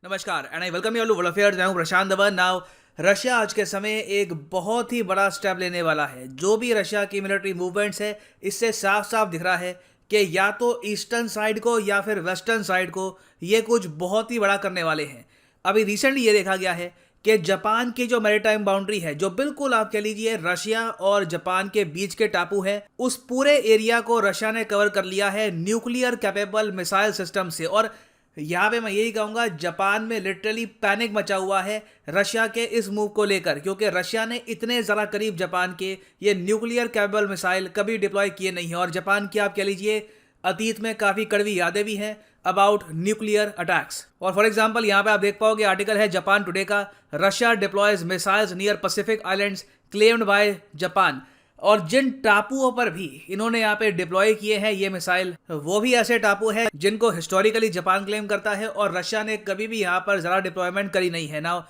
नमस्कार and I welcome you all to world affairs. मैं हूं प्रशांत धवन। नाउ रशिया आज के समय एक बहुत ही बड़ा स्टेप लेने वाला है। जो भी रशिया की मिलिट्री मूवमेंट्स है, इससे साफ साफ दिख रहा है कि या तो ईस्टर्न साइड को या फिर वेस्टर्न साइड को ये कुछ बहुत ही बड़ा करने वाले हैं। अभी रिसेंटली ये देखा गया है कि जापान की जो मैरीटाइम बाउंड्री है, जो बिल्कुल आप कह लीजिए रशिया और जापान के बीच के टापू है, उस पूरे एरिया को रशिया ने कवर कर लिया है न्यूक्लियर कैपेबल मिसाइल सिस्टम से। और यहाँ पे मैं यही कहूँगा, जापान में लिटरली पैनिक मचा हुआ है रशिया के इस मूव को लेकर, क्योंकि रशिया ने इतने ज़रा करीब जापान के ये न्यूक्लियर कैपेबल मिसाइल कभी डिप्लॉय किए नहीं है। और जापान की आप कह लीजिए अतीत में काफ़ी कड़वी यादें भी हैं अबाउट न्यूक्लियर अटैक्स। और फॉर एग्जांपल यहाँ पे आप देख पाओगे, आर्टिकल है जापान टुडे का, Russia deploys missiles near Pacific islands claimed by Japan. और जिन टापुओं पर भी इन्होंने यहाँ पे डिप्लॉय किए हैं ये मिसाइल, वो भी ऐसे टापू हैं जिनको हिस्टोरिकली जापान क्लेम करता है और रशिया ने कभी भी यहाँ पर ज़रा डिप्लॉयमेंट करी नहीं है। ना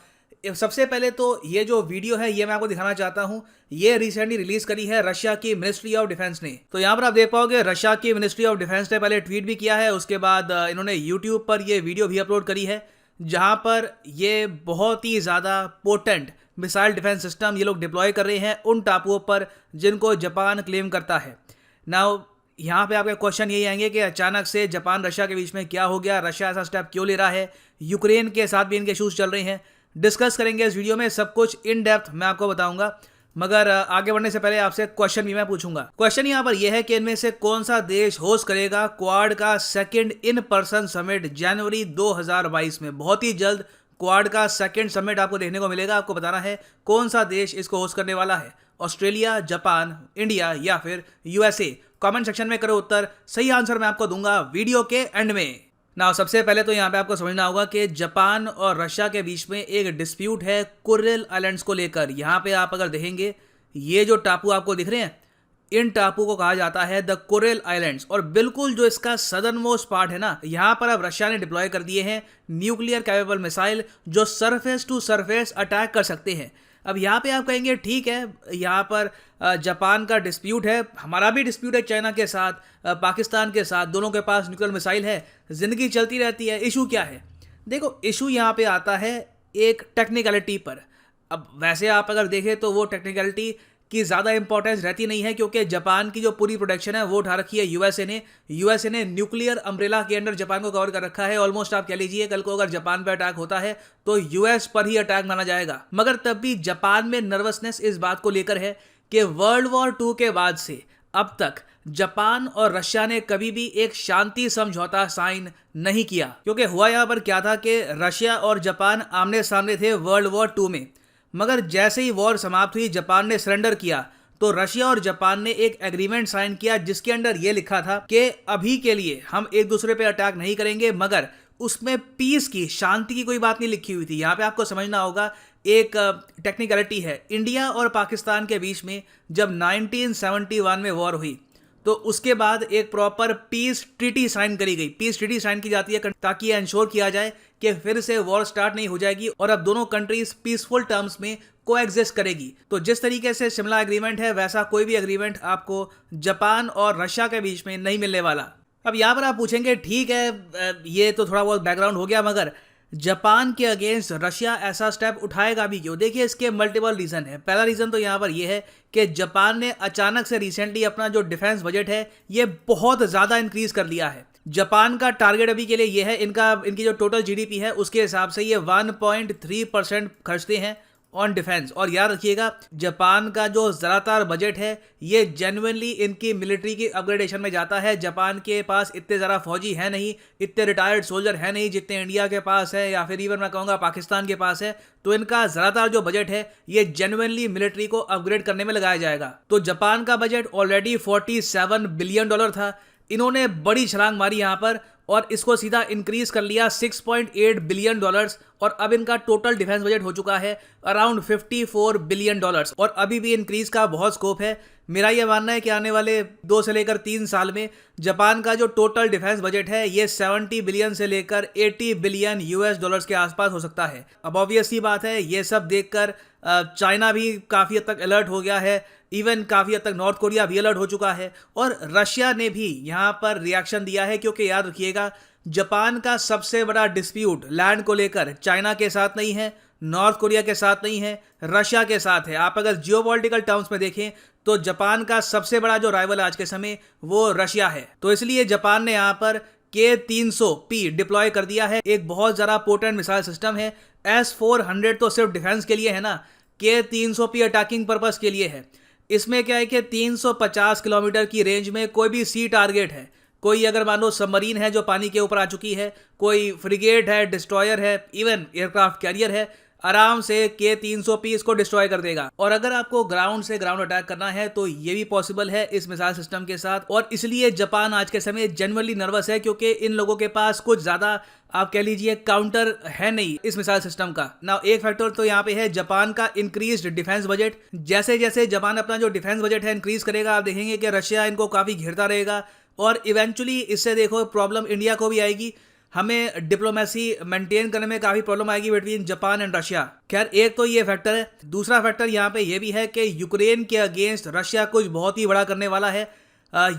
सबसे पहले तो ये जो वीडियो है ये मैं आपको दिखाना चाहता हूँ, ये रिसेंटली रिलीज करी है रशिया की मिनिस्ट्री ऑफ डिफेंस ने। तो यहाँ पर आप देख पाओगे रशिया की मिनिस्ट्री ऑफ डिफेंस ने पहले ट्वीट भी किया है, उसके बाद इन्होंने यूट्यूब पर ये वीडियो भी अपलोड करी है, जहाँ पर ये बहुत ही ज़्यादा पोटेंट मिसाइल डिफेंस सिस्टम ये लोग डिप्लॉय कर रहे हैं उन टापुओं पर जिनको जापान क्लेम करता है। नाउ यहाँ पे आपके क्वेश्चन यही आएंगे कि अचानक से जापान रशिया के बीच में क्या हो गया, रशिया ऐसा स्टेप क्यों ले रहा है, यूक्रेन के साथ भी इनके इशूज चल रहे हैं। डिस्कस करेंगे इस वीडियो में, सब कुछ इन डेप्थ मैं आपको बताऊंगा। मगर आगे बढ़ने से पहले आपसे क्वेश्चन भी मैं पूछूंगा। क्वेश्चन यहाँ पर यह है कि इनमें से कौन सा देश होस्ट करेगा क्वाड का सेकंड इन पर्सन समिट जनवरी 2022 में। बहुत ही जल्द क्वाड का सेकंड समिट आपको देखने को मिलेगा। आपको बताना है कौन सा देश इसको होस्ट करने वाला है, ऑस्ट्रेलिया, जापान, इंडिया या फिर यूएसए। कमेंट सेक्शन में करो उत्तर, सही आंसर मैं आपको दूंगा वीडियो के एंड में। ना सबसे पहले तो यहाँ पे आपको समझना होगा कि जापान और रशिया के बीच में एक डिस्प्यूट है कुरिल आइलैंड्स को लेकर। यहाँ पे आप अगर देखेंगे, ये जो टापू आपको दिख रहे हैं, इन टापू को कहा जाता है द कुरिल आइलैंड्स। और बिल्कुल जो इसका सदर्न मोस्ट पार्ट है ना, यहाँ पर अब रशिया ने डिप्लॉय कर दिए हैं न्यूक्लियर कैपेबल मिसाइल जो सरफेस टू सरफेस अटैक कर सकते हैं। अब यहाँ पे आप कहेंगे ठीक है, यहाँ पर जापान का डिस्प्यूट है, हमारा भी डिस्प्यूट है चाइना के साथ, पाकिस्तान के साथ, दोनों के पास न्यूक्लियर मिसाइल है, जिंदगी चलती रहती है, इशू क्या है? देखो, इशू यहाँ पे आता है एक टेक्निकलिटी पर। अब वैसे आप अगर देखें तो वो टेक्निकलिटी की ज़्यादा इंपॉर्टेंस रहती नहीं है, क्योंकि जापान की जो पूरी प्रोटेक्शन है वो उठा रखी है यूएसए ने न्यूक्लियर अम्ब्रेला के अंडर जापान को कवर कर रखा है। ऑलमोस्ट आप कह लीजिए कल को अगर जापान पर अटैक होता है तो यूएस पर ही अटैक माना जाएगा। मगर तब भी जापान में नर्वसनेस इस बात को लेकर है कि वर्ल्ड वॉर 2 के बाद से अब तक जापान और रशिया ने कभी भी एक शांति समझौता साइन नहीं किया। क्योंकि हुआ यहाँ पर क्या था कि रशिया और जापान आमने सामने थे वर्ल्ड वॉर 2 में, मगर जैसे ही वॉर समाप्त हुई, जापान ने सरेंडर किया, तो रशिया और जापान ने एक एग्रीमेंट साइन किया जिसके अंदर यह लिखा था कि अभी के लिए हम एक दूसरे पे अटैक नहीं करेंगे, मगर उसमें पीस की, शांति की कोई बात नहीं लिखी हुई थी। यहाँ पे आपको समझना होगा, एक टेक्निकलिटी है, इंडिया और पाकिस्तान के बीच में जब 1971 में वॉर हुई तो उसके बाद एक प्रॉपर पीस ट्रीटी साइन करी गई। पीस ट्रीटी साइन की जाती है ताकि ये इंश्योर किया जाए कि फिर से वॉर स्टार्ट नहीं हो जाएगी और अब दोनों कंट्रीज पीसफुल टर्म्स में कोएग्जिस्ट करेगी। तो जिस तरीके से शिमला एग्रीमेंट है, वैसा कोई भी एग्रीमेंट आपको जापान और रशिया के बीच में नहीं मिलने वाला। अब यहाँ पर आप पूछेंगे ठीक है, ये तो थोड़ा बहुत बैकग्राउंड हो गया, मगर जापान के अगेंस्ट रशिया ऐसा स्टेप उठाएगा भी क्यों? देखिए, इसके मल्टीपल रीजन है। पहला रीजन तो यहाँ पर यह है कि जापान ने अचानक से रिसेंटली अपना जो डिफेंस बजट है ये बहुत ज़्यादा इंक्रीज कर लिया है। जापान का टारगेट अभी के लिए ये है, इनकी जो टोटल जीडीपी है उसके हिसाब से ये 1.3% खर्चते हैं ऑन डिफेंस। और याद रखिएगा, जापान का जो ज़्यादातर बजट है ये जेन्युइनली इनकी मिलिट्री की अपग्रेडेशन में जाता है। जापान के पास इतने ज़्यादा फौजी है नहीं, इतने रिटायर्ड सोल्जर है नहीं जितने इंडिया के पास है या फिर इवन मैं कहूँगा पाकिस्तान के पास है। तो इनका ज़्यादातर जो बजट है ये जेन्युइनली मिलिट्री को अपग्रेड करने में लगाया जाएगा। तो जापान का बजट ऑलरेडी $47 बिलियन था, इन्होंने बड़ी छलांग मारी यहाँ पर और इसको सीधा इंक्रीज कर लिया $6.8 बिलियन, और अब इनका टोटल डिफेंस बजट हो चुका है अराउंड $54 बिलियन। और अभी भी इंक्रीज का बहुत स्कोप है। मेरा यह मानना है कि आने वाले 2 से लेकर 3 साल में जापान का जो टोटल डिफेंस बजट है ये 70 बिलियन से लेकर $80 बिलियन के आसपास हो सकता है। अब ऑब्वियस सी बात है, ये सब देखकर चाइना भी काफ़ी हद तक अलर्ट हो गया है, इवन काफ़ी हद तक नॉर्थ कोरिया भी अलर्ट हो चुका है और रशिया ने भी यहाँ पर रिएक्शन दिया है, क्योंकि याद रखिएगा जापान का सबसे बड़ा डिस्प्यूट लैंड को लेकर चाइना के साथ नहीं है, नॉर्थ कोरिया के साथ नहीं है, रशिया के साथ है। आप अगर जियोपॉलिटिकल टर्म्स में देखें तो जापान का सबसे बड़ा जो राइवल आज के समय वो रशिया है। तो इसलिए जापान ने यहाँ पर K300P डिप्लॉय कर दिया है। एक बहुत ज़्यादा पोटेंट मिसाइल सिस्टम है। S-400 तो सिर्फ डिफेंस के लिए है ना, K300P अटैकिंग पर्पस के लिए है। इसमें क्या है कि 350 किलोमीटर की रेंज में कोई भी सी टारगेट है, कोई अगर मान लो सबमरीन है जो पानी के ऊपर आ चुकी है, कोई फ्रिगेट है, डिस्ट्रॉयर है, इवन एयरक्राफ्ट कैरियर है, आराम से K300P इसको डिस्ट्रॉय कर देगा। और अगर आपको ग्राउंड से ग्राउंड अटैक करना है तो ये भी पॉसिबल है इस मिसाइल सिस्टम के साथ। और इसलिए जापान आज के समय जनरली नर्वस है, क्योंकि इन लोगों के पास कुछ ज्यादा आप कह लीजिए काउंटर है नहीं इस मिसाइल सिस्टम का। ना एक फैक्टर तो यहाँ पे है जापान का इंक्रीज्ड डिफेंस बजट। जैसे जैसे जापान अपना जो डिफेंस बजट है इंक्रीज करेगा, आप देखेंगे कि रशिया इनको काफी घेरता रहेगा और इवेंचुअली इससे देखो प्रॉब्लम इंडिया को भी आएगी। हमें डिप्लोमेसी मेंटेन करने में काफ़ी प्रॉब्लम आएगी बिटवीन जापान एंड रशिया। खैर एक तो ये फैक्टर है। दूसरा फैक्टर यहाँ पे ये भी है कि यूक्रेन के अगेंस्ट रशिया कुछ बहुत ही बड़ा करने वाला है।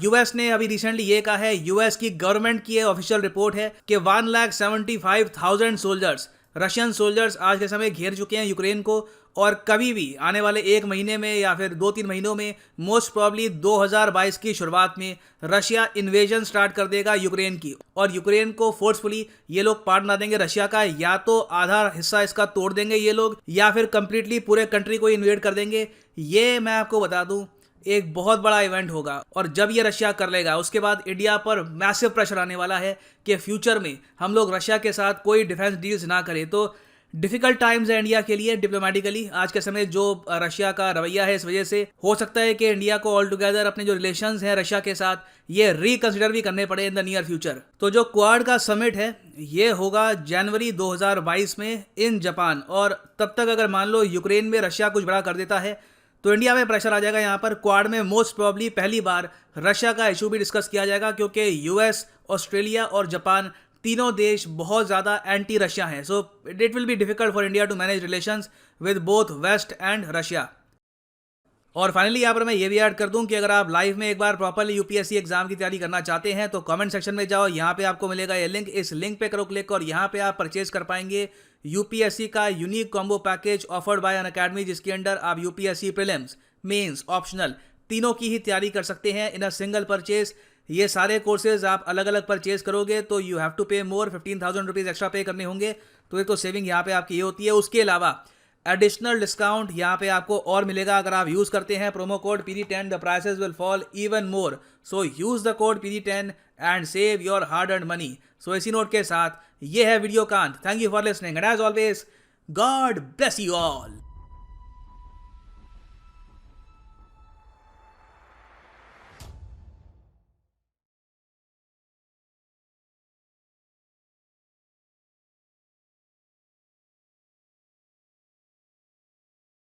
यूएस ने अभी रिसेंटली ये कहा है, यूएस की गवर्नमेंट की ऑफिशियल रिपोर्ट है कि 1,75,000 सोल्जर्स, रशियन सोल्जर्स आज के समय घेर चुके हैं यूक्रेन को। और कभी भी आने वाले एक महीने में या फिर 2-3 महीनों में, मोस्ट प्रॉब्ली 2022 की शुरुआत में रशिया इन्वेजन स्टार्ट कर देगा यूक्रेन की। और यूक्रेन को फोर्सफुली ये लोग पार्ट ना देंगे रशिया का, या तो आधा हिस्सा इसका तोड़ देंगे ये लोग, या फिर कंप्लीटली पूरे कंट्री को इन्वेड कर देंगे। ये मैं आपको बता दूं एक बहुत बड़ा इवेंट होगा। और जब ये रशिया कर लेगा उसके बाद इंडिया पर मैसिव प्रेशर आने वाला है कि फ्यूचर में हम लोग रशिया के साथ कोई डिफेंस डील्स ना करें। तो डिफिकल्ट टाइम्स है इंडिया के लिए डिप्लोमेटिकली आज के समय जो रशिया का रवैया है, इस वजह से हो सकता है कि इंडिया को ऑल टुगेदर अपने जो रिलेशंस हैं रशिया के साथ ये रिकंसिडर भी करने पड़े इन द नियर फ्यूचर। तो जो क्वाड का समिट है ये होगा जनवरी 2022 में इन जापान। और तब तक अगर मान लो यूक्रेन में रशिया कुछ बड़ा कर देता है तो इंडिया में प्रेशर आ जाएगा। यहाँ पर क्वाड में मोस्ट प्रॉब्ली पहली बार रशिया का इशू भी डिस्कस किया जाएगा, क्योंकि यूएस, ऑस्ट्रेलिया और जापान तीनों देश बहुत ज़्यादा एंटी रशिया हैं। So it will be difficult for India to manage relations with both West and Russia. और फाइनली यहाँ पर मैं ये भी ऐड कर दूं कि अगर आप लाइव में एक बार प्रॉपरली यूपीएससी एग्जाम की तैयारी करना चाहते हैं तो कमेंट सेक्शन में जाओ, यहाँ पे आपको मिलेगा ये लिंक, इस लिंक पे करो क्लिक और यहाँ पे आप परचेज कर पाएंगे यूपीएससी का unique combo package offered by Unacademy, जिसके अंडर आप यूपीएससी प्रीलिम्स, मेंस, ऑप्शनल तीनों की ही तैयारी कर सकते हैं इन अ सिंगल परचेज। ये सारे कोर्सेज आप अलग अलग परचेज करोगे तो यू हैव टू पे मोर, 15,000 रुपीज़ एक्स्ट्रा पे करने होंगे। तो एक तो सेविंग यहाँ पे आपकी ये होती है। उसके अलावा एडिशनल डिस्काउंट यहाँ पे आपको और मिलेगा अगर आप यूज़ करते हैं promo code PD10, the prices will fall even more. So use the code PD10 and save your hard earned money. So इसी नोट के साथ ये है वीडियो कांत। Thank you for listening and as always God bless you all.